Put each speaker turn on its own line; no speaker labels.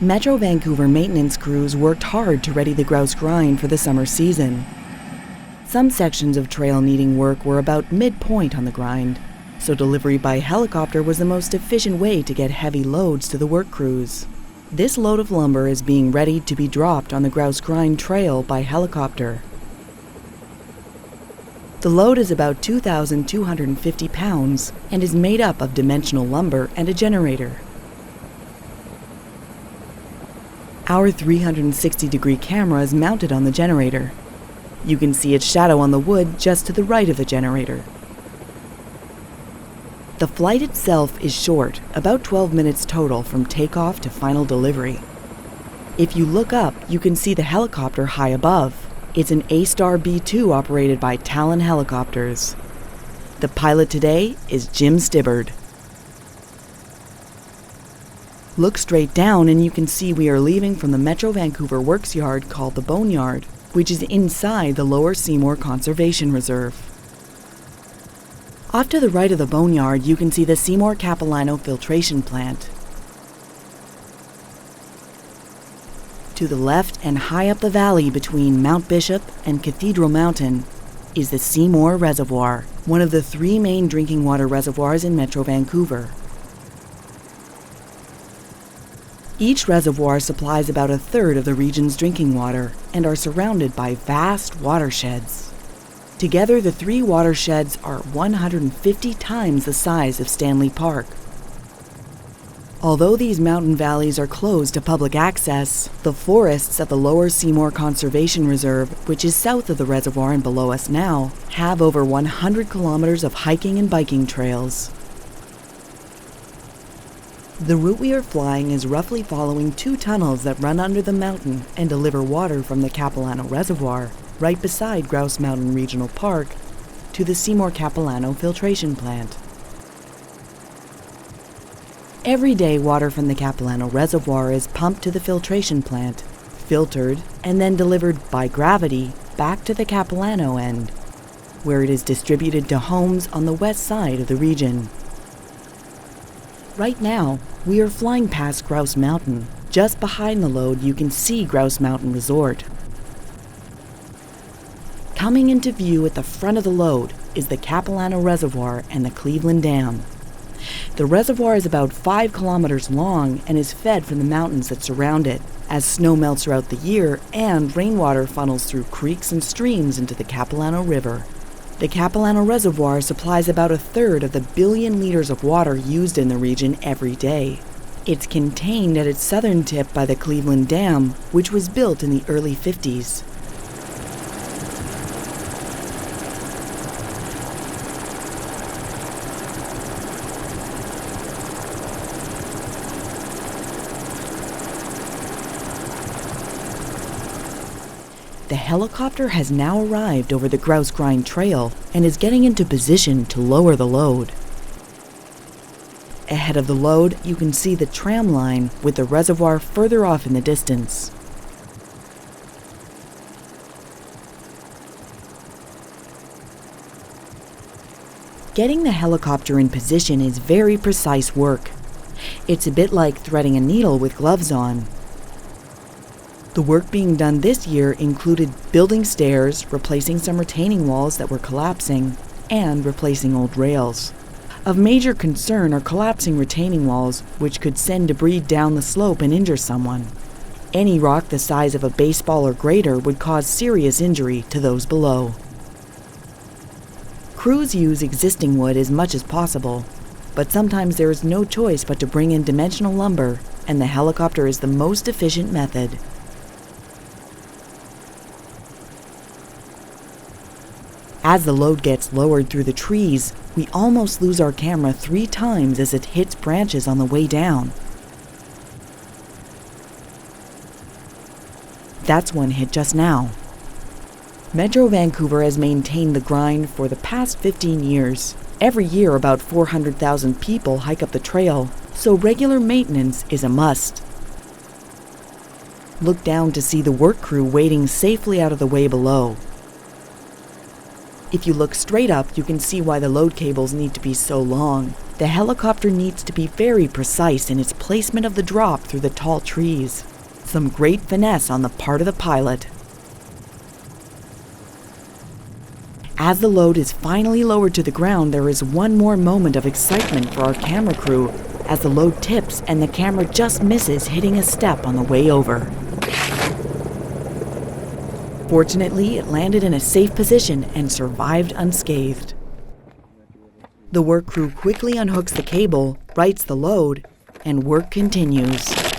Metro Vancouver maintenance crews worked hard to ready the Grouse Grind for the summer season. Some sections of trail needing work were about midpoint on the grind, so delivery by helicopter was the most efficient way to get heavy loads to the work crews. This load of lumber is being readied to be dropped on the Grouse Grind trail by helicopter. The load is about 2,250 pounds and is made up of dimensional lumber and a generator. Our 360-degree camera is mounted on the generator. You can see its shadow on the wood just to the right of the generator. The flight itself is short, about 12 minutes total from takeoff to final delivery. If you look up, you can see the helicopter high above. It's an A-Star B-2 operated by Talon Helicopters. The pilot today is Jim Stibbard. Look straight down and you can see we are leaving from the Metro Vancouver works yard called the Boneyard, which is inside the Lower Seymour Conservation Reserve. Off to the right of the Boneyard, you can see the Seymour Capilano filtration plant. To the left and high up the valley between Mount Bishop and Cathedral Mountain is the Seymour Reservoir, one of the 3 main drinking water reservoirs in Metro Vancouver. Each reservoir supplies about a third of the region's drinking water and are surrounded by vast watersheds. Together, the 3 watersheds are 150 times the size of Stanley Park. Although these mountain valleys are closed to public access, the forests of the Lower Seymour Conservation Reserve, which is south of the reservoir and below us now, have over 100 kilometers of hiking and biking trails. The route we are flying is roughly following 2 tunnels that run under the mountain and deliver water from the Capilano Reservoir, right beside Grouse Mountain Regional Park, to the Seymour Capilano filtration plant. Every day, water from the Capilano Reservoir is pumped to the filtration plant, filtered, and then delivered by gravity back to the Capilano end, where it is distributed to homes on the west side of the region. Right now, we are flying past Grouse Mountain. Just behind the load, you can see Grouse Mountain Resort. Coming into view at the front of the load is the Capilano Reservoir and the Cleveland Dam. The reservoir is about 5 kilometers long and is fed from the mountains that surround it, as snow melts throughout the year and rainwater funnels through creeks and streams into the Capilano River. The Capilano Reservoir supplies about a third of the billion liters of water used in the region every day. It's contained at its southern tip by the Cleveland Dam, which was built in the early 50s. The helicopter has now arrived over the Grouse Grind trail and is getting into position to lower the load. Ahead of the load, you can see the tram line with the reservoir further off in the distance. Getting the helicopter in position is very precise work. It's a bit like threading a needle with gloves on. The work being done this year included building stairs, replacing some retaining walls that were collapsing, and replacing old rails. Of major concern are collapsing retaining walls, which could send debris down the slope and injure someone. Any rock the size of a baseball or greater would cause serious injury to those below. Crews use existing wood as much as possible, but sometimes there is no choice but to bring in dimensional lumber, and the helicopter is the most efficient method. As the load gets lowered through the trees, we almost lose our camera 3 times as it hits branches on the way down. That's one hit just now. Metro Vancouver has maintained the grind for the past 15 years. Every year, about 400,000 people hike up the trail, so regular maintenance is a must. Look down to see the work crew waiting safely out of the way below. If you look straight up, you can see why the load cables need to be so long. The helicopter needs to be very precise in its placement of the drop through the tall trees. Some great finesse on the part of the pilot. As the load is finally lowered to the ground, there is one more moment of excitement for our camera crew as the load tips and the camera just misses hitting a step on the way over. Fortunately, it landed in a safe position and survived unscathed. The work crew quickly unhooks the cable, rights the load, and work continues.